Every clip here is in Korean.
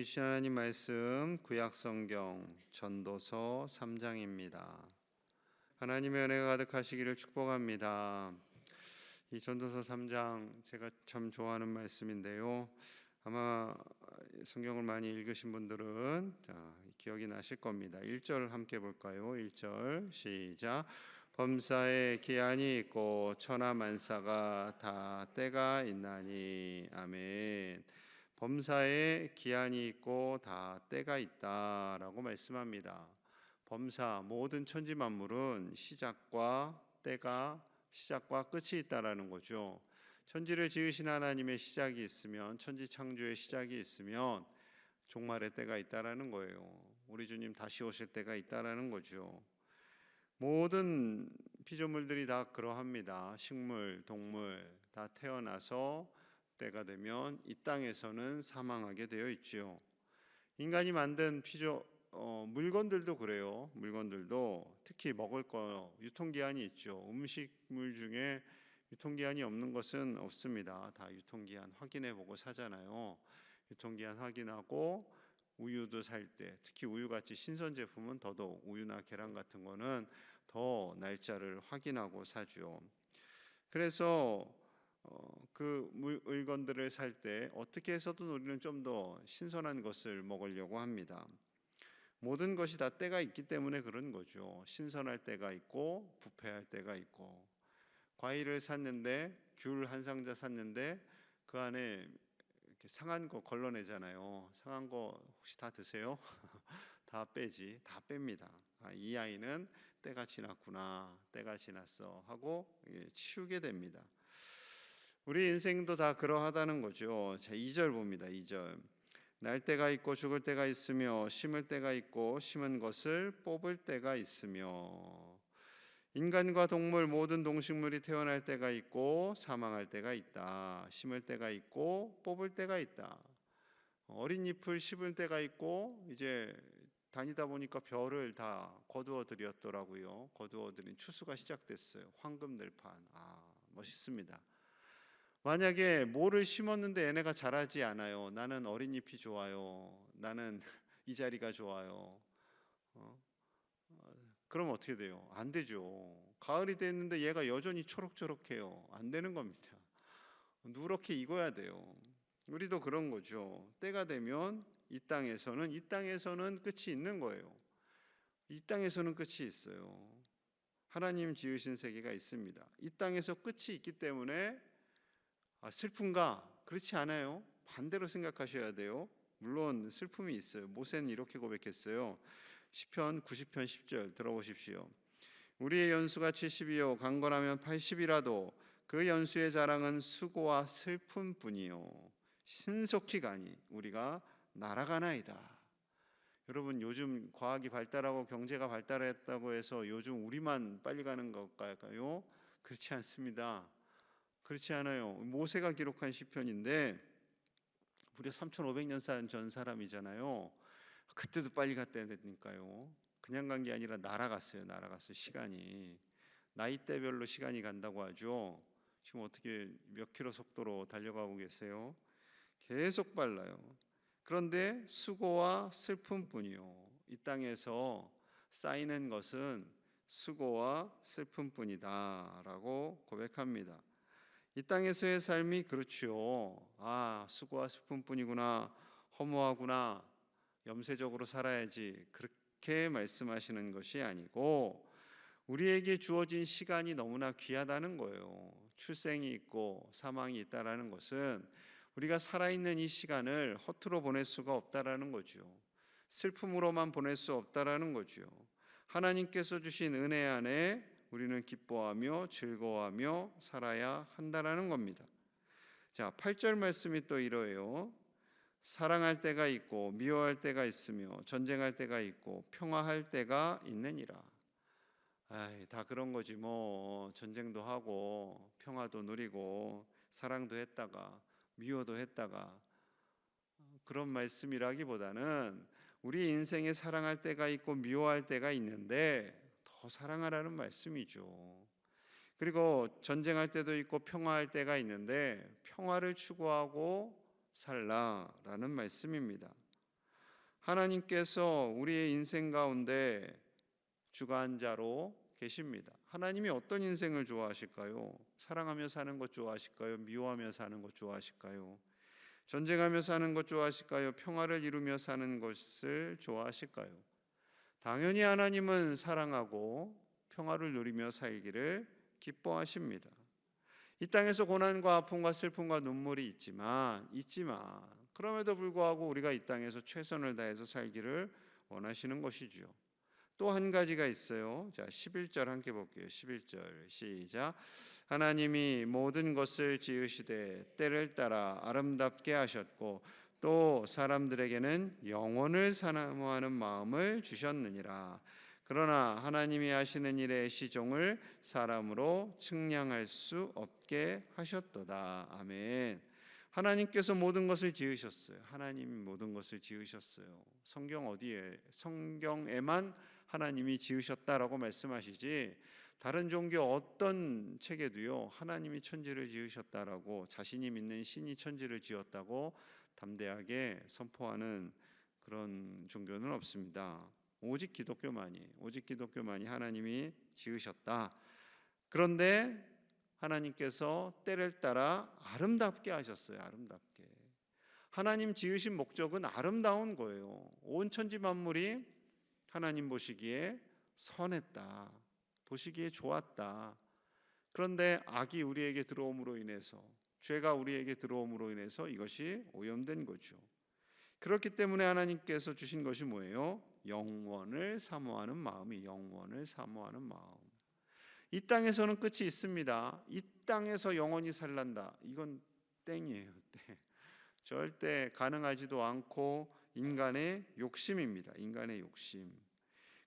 주신 하나님 말씀 구약성경 전도서 3장입니다. 하나님의 은혜가 가득하시기를 축복합니다. 이 전도서 3장 제가 참 좋아하는 말씀인데요. 아마 성경을 많이 읽으신 분들은 기억이 나실 겁니다. 1절 함께 볼까요? 1절 시작. 범사에 기한이 있고 천하만사가 다 때가 있나니. 아멘. 범사에 기한이 있고 다 때가 있다라고 말씀합니다. 범사, 모든 천지 만물은 시작과 끝이 있다라는 거죠. 천지를 지으신 하나님의 시작이 있으면, 천지 창조의 시작이 있으면 종말의 때가 있다라는 거예요. 우리 주님 다시 오실 때가 있다라는 거죠. 모든 피조물들이 다 그러합니다. 식물, 동물 다 태어나서 때가 되면 이 땅에서는 사망하게 되어 있죠. 인간이 만든 물건들도 그래요. 물건들도 특히 먹을 거 유통기한이 있죠. 음식물 중에 유통기한이 없는 것은 없습니다. 다 유통기한 확인해보고 사잖아요. 유통기한 확인하고 우유도 살 때, 특히 우유같이 신선 제품은 더더욱, 우유나 계란 같은 거는 더 날짜를 확인하고 사죠. 그래서 그 물건들을 살 때 어떻게 해서든 우리는 좀 더 신선한 것을 먹으려고 합니다. 모든 것이 다 때가 있기 때문에 그런 거죠. 신선할 때가 있고 부패할 때가 있고, 과일을 샀는데, 귤 한 상자 샀는데 그 안에 이렇게 상한 거 걸러내잖아요. 상한 거 혹시 다 드세요? 다 빼지, 다 뺍니다. 이 아이는 때가 지났구나, 때가 지났어 하고 치우게 됩니다. 우리 인생도 다 그러하다는 거죠. 자, 2절 봅니다. 2절. 날 때가 있고 죽을 때가 있으며 심을 때가 있고 심은 것을 뽑을 때가 있으며, 인간과 동물 모든 동식물이 태어날 때가 있고 사망할 때가 있다. 심을 때가 있고 뽑을 때가 있다. 어린 잎을 씹을 때가 있고, 이제 다니다 보니까 벼를 다 거두어 드렸더라고요. 거두어 드린 추수가 시작됐어요. 황금들판. 멋있습니다. 만약에 뭐를 심었는데 얘네가 자라지 않아요. 나는 어린 잎이 좋아요. 나는 이 자리가 좋아요. 그럼 어떻게 돼요? 안 되죠. 가을이 됐는데 얘가 여전히 초록초록해요. 안 되는 겁니다. 누렇게 익어야 돼요. 우리도 그런 거죠. 때가 되면 이 땅에서는 끝이 있는 거예요. 이 땅에서는 끝이 있어요. 하나님 지으신 세계가 있습니다. 이 땅에서 끝이 있기 때문에 슬픈가? 그렇지 않아요. 반대로 생각하셔야 돼요. 물론 슬픔이 있어요. 모세는 이렇게 고백했어요. 시편 90편 10절 들어보십시오. 우리의 연수가 70이요 강건하면 80이라도 그 연수의 자랑은 수고와 슬픔뿐이요 신속히 가니 우리가 날아가나이다. 여러분, 요즘 과학이 발달하고 경제가 발달했다고 해서 요즘 우리만 빨리 가는 걸까요? 그렇지 않습니다. 그렇지 않아요. 모세가 기록한 시편인데 무려 3,500년 전 사람이잖아요. 그때도 빨리 갔다니까요. 그냥 간 게 아니라 날아갔어요. 시간이 나이대별로 시간이 간다고 하죠. 지금 어떻게 몇 킬로 속도로 달려가고 계세요? 계속 빨라요. 그런데 수고와 슬픔뿐이요. 이 땅에서 쌓이는 것은 수고와 슬픔뿐이다라고 고백합니다. 이 땅에서의 삶이 그렇지요. 수고와 슬픔뿐이구나, 허무하구나, 염세적으로 살아야지, 그렇게 말씀하시는 것이 아니고 우리에게 주어진 시간이 너무나 귀하다는 거예요. 출생이 있고 사망이 있다라는 것은 우리가 살아있는 이 시간을 허투루 보낼 수가 없다라는 거죠. 슬픔으로만 보낼 수 없다라는 거죠. 하나님께서 주신 은혜 안에 우리는 기뻐하며 즐거워하며 살아야 한다라는 겁니다. 자, 8절 말씀이 또 이러해요. 사랑할 때가 있고 미워할 때가 있으며 전쟁할 때가 있고 평화할 때가 있느니라. 다 그런 거지 뭐. 전쟁도 하고 평화도 누리고 사랑도 했다가 미워도 했다가, 그런 말씀이라기보다는 우리 인생에 사랑할 때가 있고 미워할 때가 있는데 더 사랑하라는 말씀이죠. 그리고 전쟁할 때도 있고 평화할 때가 있는데 평화를 추구하고 살라라는 말씀입니다. 하나님께서 우리의 인생 가운데 주관자로 계십니다. 하나님이 어떤 인생을 좋아하실까요? 사랑하며 사는 것 좋아하실까요? 미워하며 사는 것 좋아하실까요? 전쟁하며 사는 것 좋아하실까요? 평화를 이루며 사는 것을 좋아하실까요? 당연히 하나님은 사랑하고 평화를 누리며 살기를 기뻐하십니다. 이 땅에서 고난과 아픔과 슬픔과 눈물이 있지만 그럼에도 불구하고 우리가 이 땅에서 최선을 다해서 살기를 원하시는 것이지요. 또 한 가지가 있어요. 자, 11절 함께 볼게요. 11절 시작. 하나님이 모든 것을 지으시되 때를 따라 아름답게 하셨고 또 사람들에게는 영원을 사모하는 마음을 주셨느니라. 그러나 하나님이 하시는 일의 시종을 사람으로 측량할 수 없게 하셨도다. 아멘. 하나님께서 모든 것을 지으셨어요. 하나님이 모든 것을 지으셨어요. 성경에만 하나님이 지으셨다라고 말씀하시지 다른 종교 어떤 책에도요 하나님이 천지를 지으셨다라고, 자신이 믿는 신이 천지를 지었다고 담대하게 선포하는 그런 종교는 없습니다. 오직 기독교만이 하나님이 지으셨다. 그런데 하나님께서 때를 따라 아름답게 하셨어요. 아름답게. 하나님 지으신 목적은 아름다운 거예요. 온 천지 만물이 하나님 보시기에 선했다, 보시기에 좋았다. 그런데 악이 우리에게 들어옴으로 인해서, 죄가 우리에게 들어옴으로 인해서 이것이 오염된 거죠. 그렇기 때문에 하나님께서 주신 것이 뭐예요? 영원을 사모하는 마음이, 영원을 사모하는 마음. 이 땅에서는 끝이 있습니다. 이 땅에서 영원히 살란다, 이건 땡이에요. 땡. 절대 가능하지도 않고 인간의 욕심입니다. 인간의 욕심.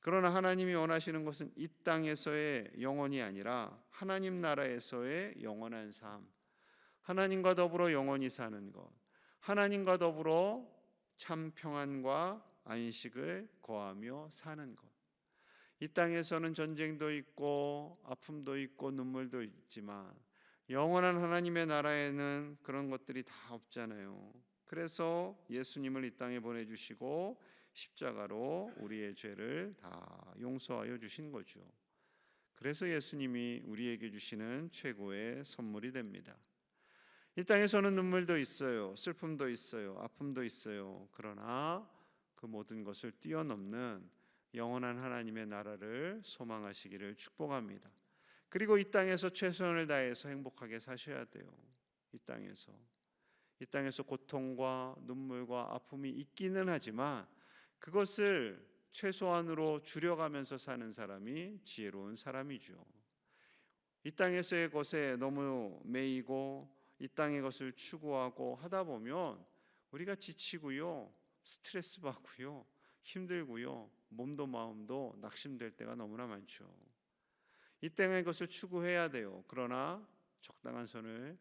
그러나 하나님이 원하시는 것은 이 땅에서의 영원이 아니라 하나님 나라에서의 영원한 삶, 하나님과 더불어 영원히 사는 것, 하나님과 더불어 참 평안과 안식을 거하며 사는 것. 이 땅에서는 전쟁도 있고 아픔도 있고 눈물도 있지만 영원한 하나님의 나라에는 그런 것들이 다 없잖아요. 그래서 예수님을 이 땅에 보내주시고 십자가로 우리의 죄를 다 용서하여 주신 거죠. 그래서 예수님이 우리에게 주시는 최고의 선물이 됩니다. 이 땅에서는 눈물도 있어요, 슬픔도 있어요, 아픔도 있어요. 그러나 그 모든 것을 뛰어넘는 영원한 하나님의 나라를 소망하시기를 축복합니다. 그리고 이 땅에서 최선을 다해서 행복하게 사셔야 돼요. 이 땅에서 고통과 눈물과 아픔이 있기는 하지만 그것을 최소한으로 줄여가면서 사는 사람이 지혜로운 사람이죠. 이 땅에서의 것에 너무 매이고 이 땅의 것을 추구하고 하다 보면 우리가 지치고요, 스트레스 받고요, 힘들고요, 몸도 마음도 낙심될 때가 너무나 많죠. 이 땅의 것을 추구해야 돼요. 그러나 적당한 선을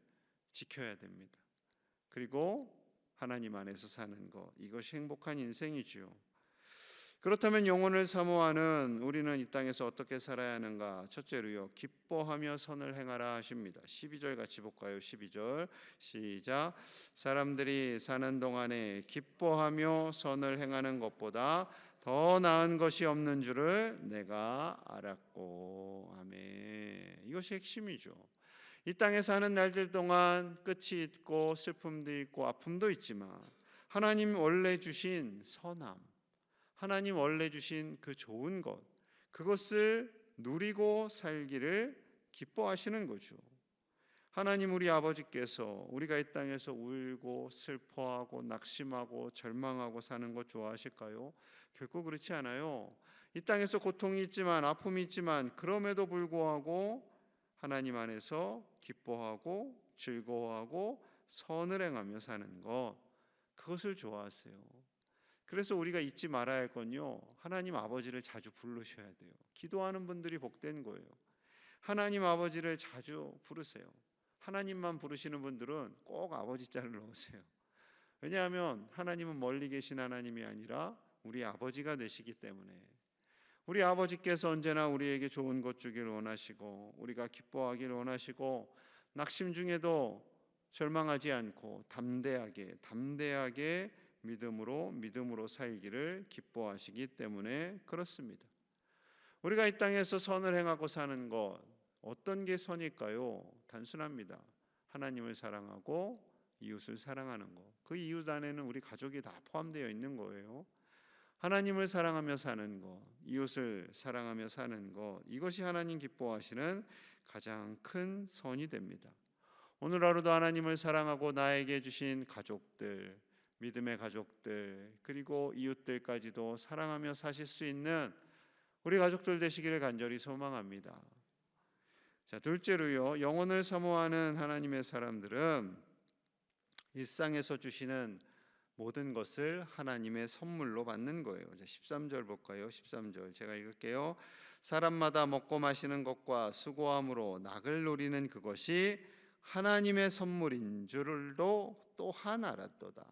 지켜야 됩니다. 그리고 하나님 안에서 사는 것, 이것이 행복한 인생이지요. 그렇다면 영혼을 사모하는 우리는 이 땅에서 어떻게 살아야 하는가? 첫째로요, 기뻐하며 선을 행하라 하십니다. 12절 같이 볼까요? 12절 시작. 사람들이 사는 동안에 기뻐하며 선을 행하는 것보다 더 나은 것이 없는 줄을 내가 알았고. 아멘. 이것이 핵심이죠. 이 땅에 사는 날들 동안 끝이 있고 슬픔도 있고 아픔도 있지만 하나님 원래 주신 선함, 하나님 원래 주신 그 좋은 것, 그것을 누리고 살기를 기뻐하시는 거죠. 하나님 우리 아버지께서 우리가 이 땅에서 울고 슬퍼하고 낙심하고 절망하고 사는 것 좋아하실까요? 결코 그렇지 않아요. 이 땅에서 고통이 있지만 아픔이 있지만 그럼에도 불구하고 하나님 안에서 기뻐하고 즐거워하고 선을 행하며 사는 것, 그것을 좋아하세요. 그래서 우리가 잊지 말아야 할 건요, 하나님 아버지를 자주 부르셔야 돼요. 기도하는 분들이 복된 거예요. 하나님 아버지를 자주 부르세요. 하나님만 부르시는 분들은 꼭 아버지 자를 넣으세요. 왜냐하면 하나님은 멀리 계신 하나님이 아니라 우리 아버지가 되시기 때문에, 우리 아버지께서 언제나 우리에게 좋은 것 주기를 원하시고 우리가 기뻐하기를 원하시고 낙심 중에도 절망하지 않고 담대하게 믿음으로 살기를 기뻐하시기 때문에 그렇습니다. 우리가 이 땅에서 선을 행하고 사는 것, 어떤 게 선일까요? 단순합니다. 하나님을 사랑하고 이웃을 사랑하는 것. 그 이웃 안에는 우리 가족이 다 포함되어 있는 거예요. 하나님을 사랑하며 사는 것, 이웃을 사랑하며 사는 것, 이것이 하나님 기뻐하시는 가장 큰 선이 됩니다. 오늘 하루도 하나님을 사랑하고 나에게 주신 가족들, 믿음의 가족들, 그리고 이웃들까지도 사랑하며 사실 수 있는 우리 가족들 되시기를 간절히 소망합니다. 자, 둘째로요, 영혼을 사모하는 하나님의 사람들은 일상에서 주시는 모든 것을 하나님의 선물로 받는 거예요. 13절 볼까요? 13절 제가 읽을게요. 사람마다 먹고 마시는 것과 수고함으로 낙을 노리는 그것이 하나님의 선물인 줄도 또한 알았도다.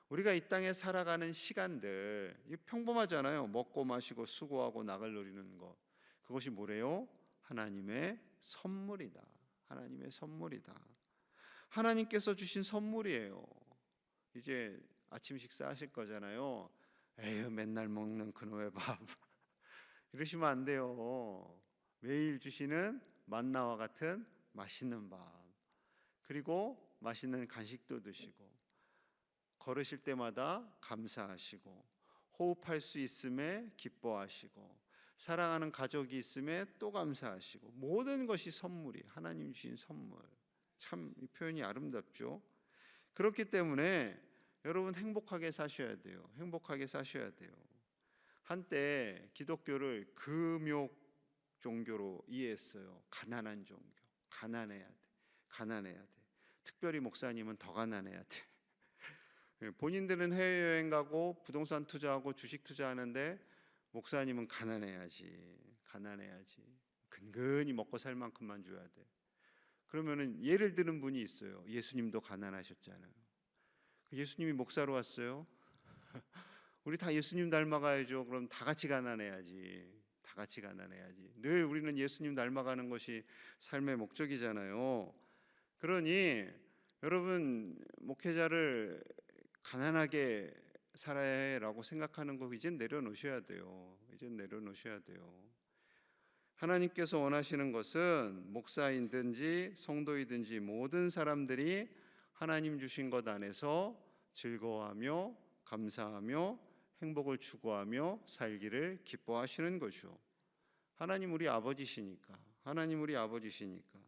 우리가 이 땅에 살아가는 시간들 평범하잖아요. 먹고 마시고 수고하고 낙을 노리는 것, 그것이 뭐래요? 하나님의 선물이다. 하나님의 선물이다. 하나님께서 주신 선물이에요. 이제 아침 식사하실 거잖아요. 에휴, 맨날 먹는 그놈의 밥 이러시면 안 돼요. 매일 주시는 만나와 같은 맛있는 밥, 그리고 맛있는 간식도 드시고, 걸으실 때마다 감사하시고, 호흡할 수 있음에 기뻐하시고, 사랑하는 가족이 있음에 또 감사하시고, 모든 것이 선물이 하나님 주신 선물. 참 이 표현이 아름답죠. 그렇기 때문에 여러분 행복하게 사셔야 돼요. 행복하게 사셔야 돼요. 한때 기독교를 금욕 종교로 이해했어요. 가난한 종교. 가난해야 돼. 가난해야 돼. 특별히 목사님은 더 가난해야 돼. 본인들은 해외여행 가고 부동산 투자하고 주식 투자하는데 목사님은 가난해야지. 가난해야지. 근근히 먹고 살 만큼만 줘야 돼. 그러면은 예를 드는 분이 있어요. 예수님도 가난하셨잖아요. 예수님이 목사로 왔어요. 우리 다 예수님 닮아가야죠. 그럼 다 같이 가난해야지. 다 같이 가난해야지. 늘 우리는 예수님 닮아가는 것이 삶의 목적이잖아요. 그러니 여러분, 목회자를 가난하게 살아야 해라고 생각하는 거 이젠 내려놓으셔야 돼요. 이젠 내려놓으셔야 돼요. 하나님께서 원하시는 것은 목사이든지 성도이든지 모든 사람들이 하나님 주신 것 안에서 즐거워하며 감사하며 행복을 추구하며 살기를 기뻐하시는 것이요. 하나님 우리 아버지시니까. 하나님 우리 아버지시니까.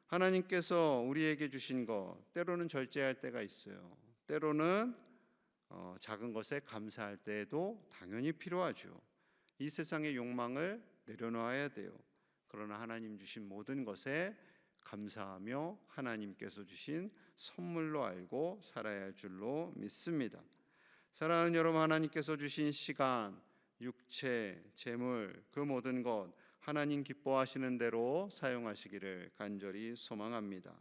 하나님께서 우리에게 주신 것, 때로는 절제할 때가 있어요. 때로는 작은 것에 감사할 때에도 당연히 필요하죠. 이 세상의 욕망을 내려놓아야 돼요. 그러나 하나님 주신 모든 것에 감사하며 하나님께서 주신 선물로 알고 살아야 할 줄로 믿습니다. 사랑하는 여러분, 하나님께서 주신 시간, 육체, 재물, 그 모든 것 하나님 기뻐하시는 대로 사용하시기를 간절히 소망합니다.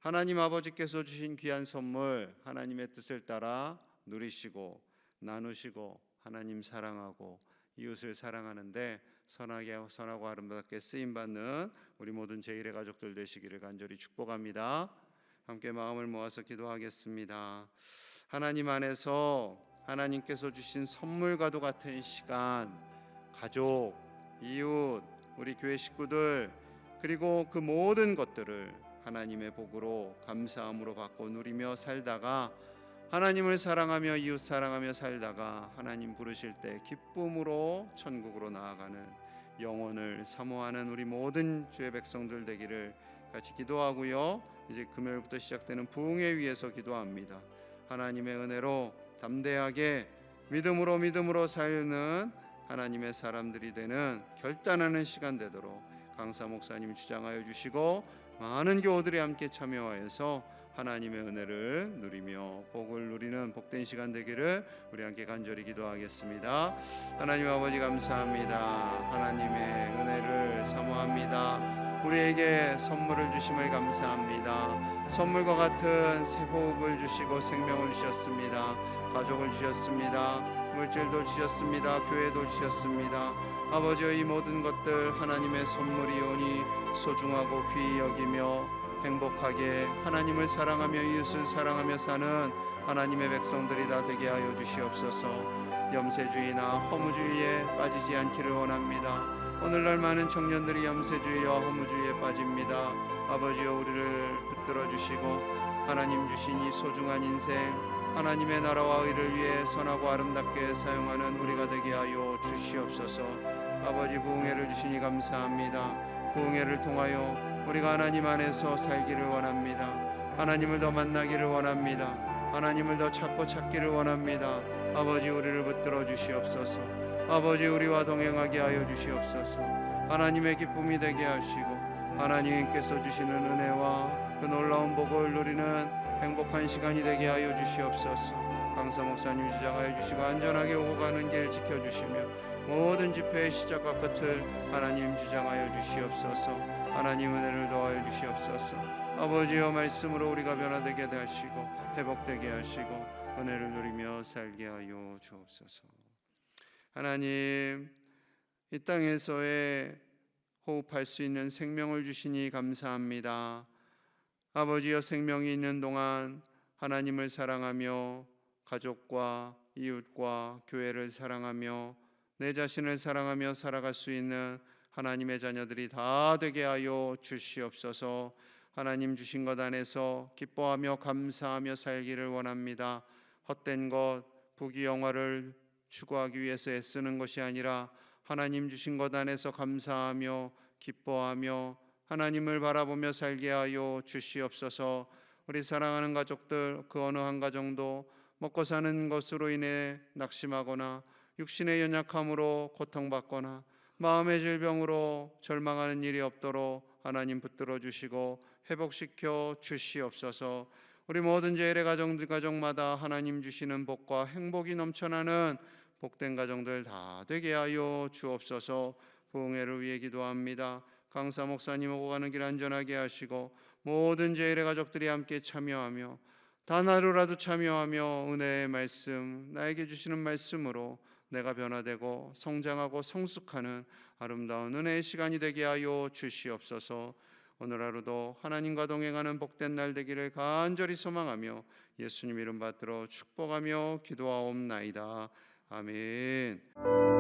하나님 아버지께서 주신 귀한 선물 하나님의 뜻을 따라 누리시고 나누시고 하나님 사랑하고 이웃을 사랑하는데 선하고 아름답게 쓰임받는 우리 모든 제1의 가족들 되시기를 간절히 축복합니다. 함께 마음을 모아서 기도하겠습니다. 하나님 안에서 하나님께서 주신 선물과도 같은 시간, 가족, 이웃, 우리 교회 식구들, 그리고 그 모든 것들을 하나님의 복으로 감사함으로 받고 누리며 살다가 하나님을 사랑하며 이웃 사랑하며 살다가 하나님 부르실 때 기쁨으로 천국으로 나아가는 영혼을 사모하는 우리 모든 주의 백성들 되기를 같이 기도하고요. 이제 금요일부터 시작되는 부흥회 위해서 기도합니다. 하나님의 은혜로 담대하게 믿음으로 살는 하나님의 사람들이 되는 결단하는 시간 되도록 강사 목사님 주장하여 주시고 많은 교우들이 함께 참여하여서 하나님의 은혜를 누리며 복을 누리는 복된 시간 되기를 우리 함께 간절히 기도하겠습니다. 하나님 아버지 감사합니다. 하나님의 은혜를 사모합니다. 우리에게 선물을 주심을 감사합니다. 선물과 같은 새 호흡을 주시고 생명을 주셨습니다. 가족을 주셨습니다. 물질도 주셨습니다. 교회도 주셨습니다. 아버지의 이 모든 것들 하나님의 선물이오니 소중하고 귀히 여기며 행복하게 하나님을 사랑하며 이웃을 사랑하며 사는 하나님의 백성들이 다 되게 하여 주시옵소서. 염세주의나 허무주의에 빠지지 않기를 원합니다. 오늘날 많은 청년들이 염세주의와 허무주의에 빠집니다. 아버지여, 우리를 붙들어 주시고 하나님 주신 이 소중한 인생, 하나님의 나라와 의를 위해 선하고 아름답게 사용하는 우리가 되게 하여 주시옵소서. 아버지, 부흥회를 주시니 감사합니다. 부흥회를 통하여 우리가 하나님 안에서 살기를 원합니다. 하나님을 더 만나기를 원합니다. 하나님을 더 찾고 찾기를 원합니다. 아버지, 우리를 붙들어 주시옵소서. 아버지, 우리와 동행하게 하여 주시옵소서. 하나님의 기쁨이 되게 하시고 하나님께서 주시는 은혜와 그 놀라운 복을 누리는 행복한 시간이 되게 하여 주시옵소서. 강사 목사님 주장하여 주시고 안전하게 오고 가는 길 지켜주시며 모든 집회의 시작과 끝을 하나님 주장하여 주시옵소서. 하나님 은혜를 더하여 주시옵소서. 아버지여, 말씀으로 우리가 변화되게 하시고 회복되게 하시고 은혜를 누리며 살게 하여 주옵소서. 하나님, 이 땅에서의 호흡할 수 있는 생명을 주시니 감사합니다. 아버지여, 생명이 있는 동안 하나님을 사랑하며 가족과 이웃과 교회를 사랑하며 내 자신을 사랑하며 살아갈 수 있는 하나님의 자녀들이 다 되게 하여 주시옵소서. 하나님 주신 것 안에서 기뻐하며 감사하며 살기를 원합니다. 헛된 것, 부귀영화를 추구하기 위해서 애쓰는 것이 아니라 하나님 주신 것 안에서 감사하며 기뻐하며 하나님을 바라보며 살게 하여 주시옵소서. 우리 사랑하는 가족들, 그 어느 한 가정도 먹고 사는 것으로 인해 낙심하거나 육신의 연약함으로 고통받거나 마음의 질병으로 절망하는 일이 없도록 하나님 붙들어 주시고 회복시켜 주시옵소서. 우리 모든 제일의 가정마다 하나님 주시는 복과 행복이 넘쳐나는 복된 가정들 다 되게 하여 주옵소서. 부흥회를 위해 기도합니다. 강사 목사님 오고 가는 길 안전하게 하시고 모든 제일의 가족들이 함께 참여하며 단 하루라도 참여하며 은혜의 말씀, 나에게 주시는 말씀으로 내가 변화되고 성장하고 성숙하는 아름다운 은혜의 시간이 되게 하여 주시옵소서. 오늘 하루도 하나님과 동행하는 복된 날 되기를 간절히 소망하며 예수님 이름 받들어 축복하며 기도하옵나이다. 아멘.